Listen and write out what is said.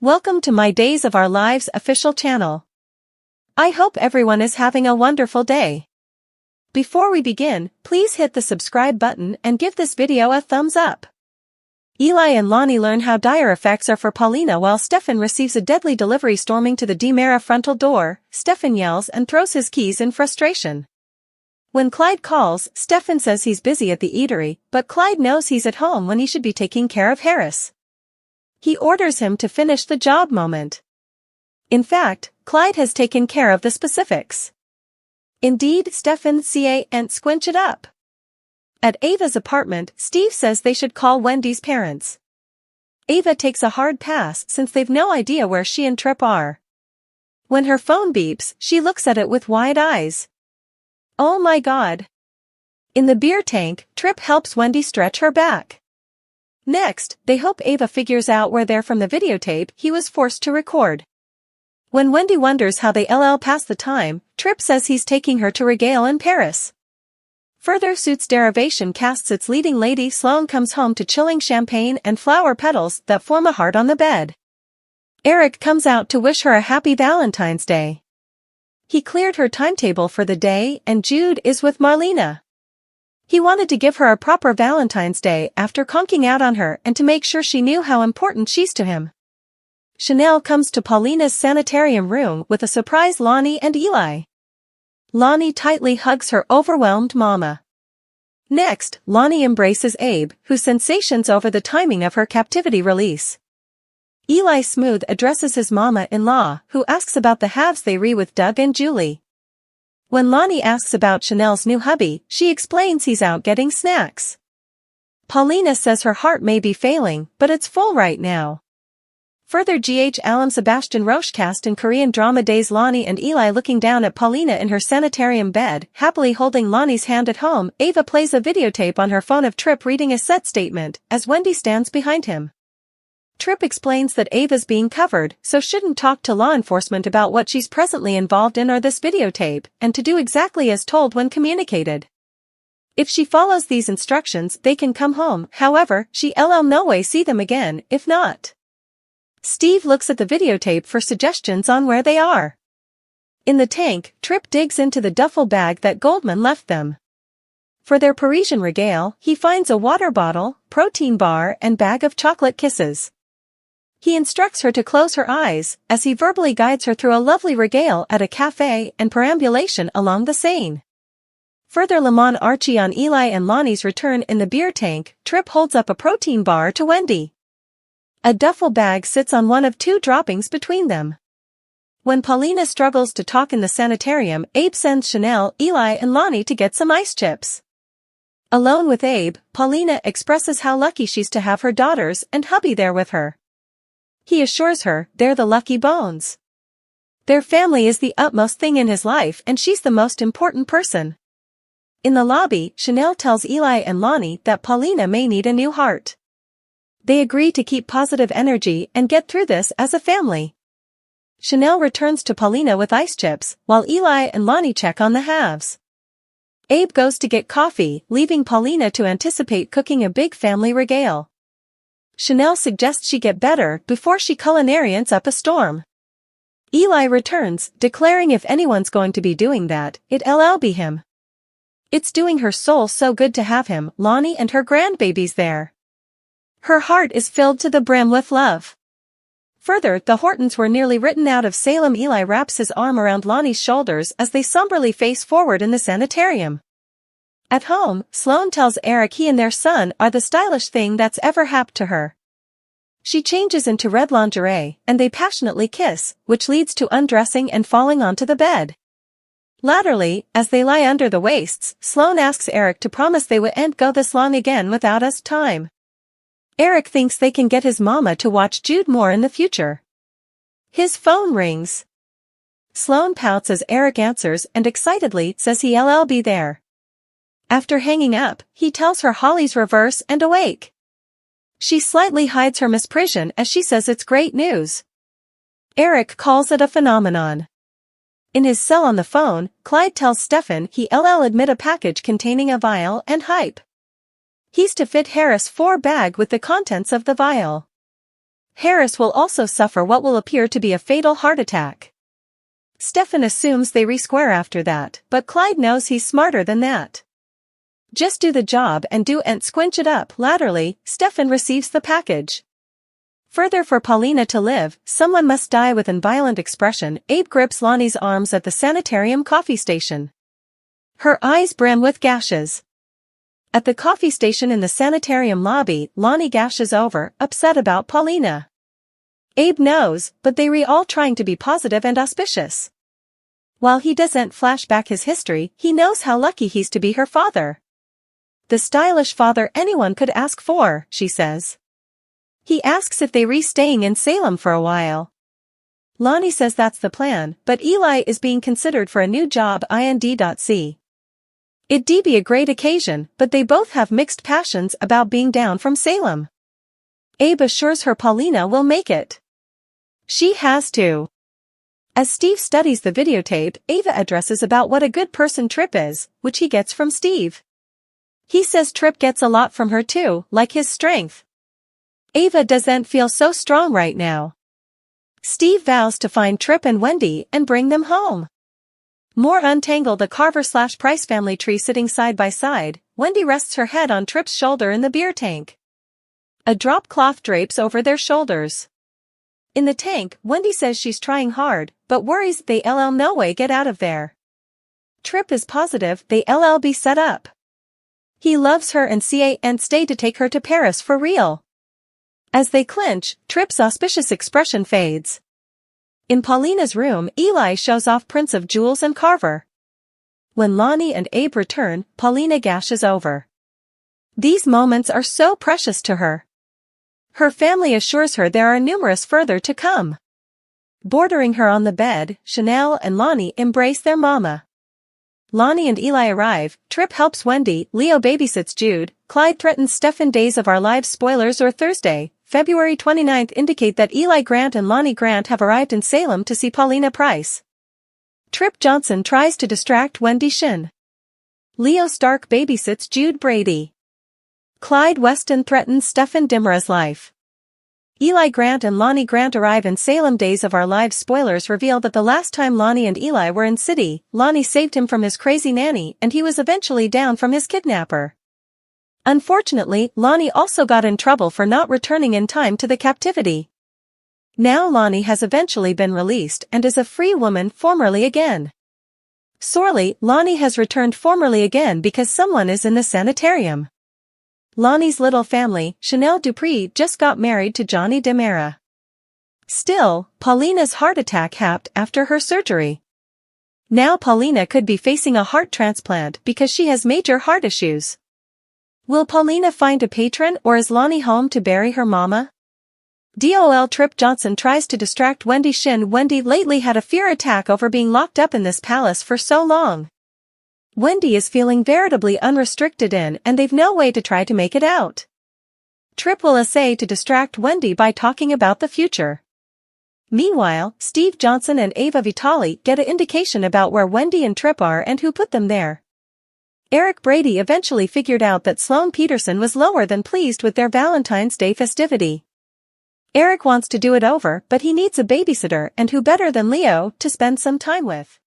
Welcome to my Days of Our Lives official channel. I hope everyone is having a wonderful day. Before we begin, please hit the subscribe button and give this video a thumbs up. Eli and Lani learn how dire effects are for Paulina while Stefan receives a deadly delivery storming to the DiMera frontal door. Stefan yells and throws his keys in frustration. When Clyde calls, Stefan says he's busy at the eatery, but Clyde knows he's at home when he should be taking care of Harris. He orders him to finish the job moment. In fact, Clyde has taken care of the specifics. Indeed, Stefan can't squinch it up. At Ava's apartment, Steve says they should call Wendy's parents. Ava takes a hard pass since they've no idea where she and Tripp are. When her phone beeps, she looks at it with wide eyes. Oh my God. In the beer tank, Tripp helps Wendy stretch her back. Next, they hope Ava figures out where they're from the videotape he was forced to record. When Wendy wonders how they pass the time, Tripp says he's taking her to regale in Paris. Further, Suits derivation casts its leading lady. Sloane comes home to chilling champagne and flower petals that form a heart on the bed. Eric comes out to wish her a happy Valentine's Day. He cleared her timetable for the day and Jude is with Marlena. He wanted to give her a proper Valentine's Day after conking out on her and to make sure she knew how important she's to him. Chanel comes to Paulina's sanitarium room with a surprise Lani and Eli. Lani tightly hugs her overwhelmed mama. Next, Lani embraces Abe, whose sensations over the timing of her captivity release. Eli smooth addresses his mama-in-law, who asks about the halves they with Doug and Julie. When Lani asks about Chanel's new hubby, she explains he's out getting snacks. Paulina says her heart may be failing, but it's full right now. Further, Alem Sebastian Roche cast in Korean drama Days. Lani and Eli looking down at Paulina in her sanitarium bed, happily holding Lani's hand at home. Ava plays a videotape on her phone of Tripp reading a set statement, as Wendy stands behind him. Tripp explains that Ava's being covered, so shouldn't talk to law enforcement about what she's presently involved in or this videotape, and to do exactly as told when communicated. If she follows these instructions, they can come home. However, she'll no way see them again, if not. Steve looks at the videotape for suggestions on where they are. In the tank, Tripp digs into the duffel bag that Goldman left them. For their Parisian regale, he finds a water bottle, protein bar and bag of chocolate kisses. He instructs her to close her eyes, as he verbally guides her through a lovely regale at a cafe and perambulation along the Seine. Further, Lemon Archie on Eli and Lani's return in the beer tank, Tripp holds up a protein bar to Wendy. A duffel bag sits on one of two droppings between them. When Paulina struggles to talk in the sanitarium, Abe sends Chanel, Eli and Lani to get some ice chips. Alone with Abe, Paulina expresses how lucky she's to have her daughters and hubby there with her. He assures her they're the lucky bones. Their family is the utmost thing in his life and she's the most important person. In the lobby, Chanel tells Eli and Lani that Paulina may need a new heart. They agree to keep positive energy and get through this as a family. Chanel returns to Paulina with ice chips, while Eli and Lani check on the halves. Abe goes to get coffee, leaving Paulina to anticipate cooking a big family regale. Chanel suggests she get better before she culinarians up a storm. Eli returns, declaring if anyone's going to be doing that, it'll be him. It's doing her soul so good to have him, Lani and her grandbabies there. Her heart is filled to the brim with love. Further, the Hortons were nearly written out of Salem. Eli wraps his arm around Lani's shoulders as they somberly face forward in the sanitarium. At home, Sloane tells Eric he and their son are the stylish thing that's ever happened to her. She changes into red lingerie, and they passionately kiss, which leads to undressing and falling onto the bed. Latterly, as they lie under the waists, Sloane asks Eric to promise they won't go this long again without us time. Eric thinks they can get his mama to watch Jude more in the future. His phone rings. Sloane pouts as Eric answers and excitedly says he'll be there. After hanging up, he tells her Holly's reverse and awake. She slightly hides her misprision as she says it's great news. Eric calls it a phenomenon. In his cell on the phone, Clyde tells Stefan he'll admit a package containing a vial and hype. He's to fit Harris 4 bag with the contents of the vial. Harris will also suffer what will appear to be a fatal heart attack. Stefan assumes they re-square after that, but Clyde knows he's smarter than that. Just do the job and squinch it up laterally. Stefan receives the package. Further, for Paulina to live, someone must die with an violent expression. Abe grips Lonnie's arms at the sanitarium coffee station. Her eyes brim with gashes. At the coffee station in the sanitarium lobby, Lonnie gashes over, upset about Paulina. Abe knows, but they all trying to be positive and auspicious. While he doesn't flash back his history, he knows how lucky he's to be her father. The stylish father anyone could ask for, she says. He asks if they staying in Salem for a while. Lonnie says that's the plan, but Eli is being considered for a new job ind.c. It'd be a great occasion, but they both have mixed passions about being down from Salem. Abe assures her Paulina will make it. She has to. As Steve studies the videotape, Ava addresses about what a good person Trip is, which he gets from Steve. He says Trip gets a lot from her too, like his strength. Ava doesn't feel so strong right now. Steve vows to find Trip and Wendy and bring them home. More untangle the Carver/Price family tree sitting side by side. Wendy rests her head on Trip's shoulder in the beer tank. A drop cloth drapes over their shoulders. In the tank, Wendy says she's trying hard, but worries they'll no way get out of there. Trip is positive they'll be set up. He loves her and stay to take her to Paris for real. As they clinch, Trip's auspicious expression fades. In Paulina's room, Eli shows off prints of Jules and Carver. When Lonnie and Abe return, Paulina gashes over. These moments are so precious to her. Her family assures her there are numerous further to come. Bordering her on the bed, Chanel and Lonnie embrace their mama. Lonnie and Eli arrive, Trip helps Wendy, Leo babysits Jude, Clyde threatens Stefan. Days of Our Lives spoilers or Thursday, February 29th indicate that Eli Grant and Lonnie Grant have arrived in Salem to see Paulina Price. Trip Johnson tries to distract Wendy Shin. Leo Stark babysits Jude Brady. Clyde Weston threatens Stefan Dimra's life. Eli Grant and Lonnie Grant arrive in Salem. Days of Our Lives spoilers reveal that the last time Lonnie and Eli were in city, Lonnie saved him from his crazy nanny and he was eventually down from his kidnapper. Unfortunately, Lonnie also got in trouble for not returning in time to the captivity. Now Lonnie has eventually been released and is a free woman formerly again. Sorely, Lonnie has returned formerly again because someone is in the sanitarium. Lonnie's little family, Chanel Dupree, just got married to Johnny DeMera. Still, Paulina's heart attack happened after her surgery. Now Paulina could be facing a heart transplant because she has major heart issues. Will Paulina find a patron or is Lonnie home to bury her mama? DOL Trip Johnson tries to distract Wendy Shin. Wendy lately had a fear attack over being locked up in this palace for so long. Wendy is feeling veritably unrestricted in and they've no way to try to make it out. Trip will essay to distract Wendy by talking about the future. Meanwhile, Steve Johnson and Ava Vitali get an indication about where Wendy and Trip are and who put them there. Eric Brady eventually figured out that Sloane Peterson was lower than pleased with their Valentine's Day festivity. Eric wants to do it over, but he needs a babysitter and who better than Leo to spend some time with.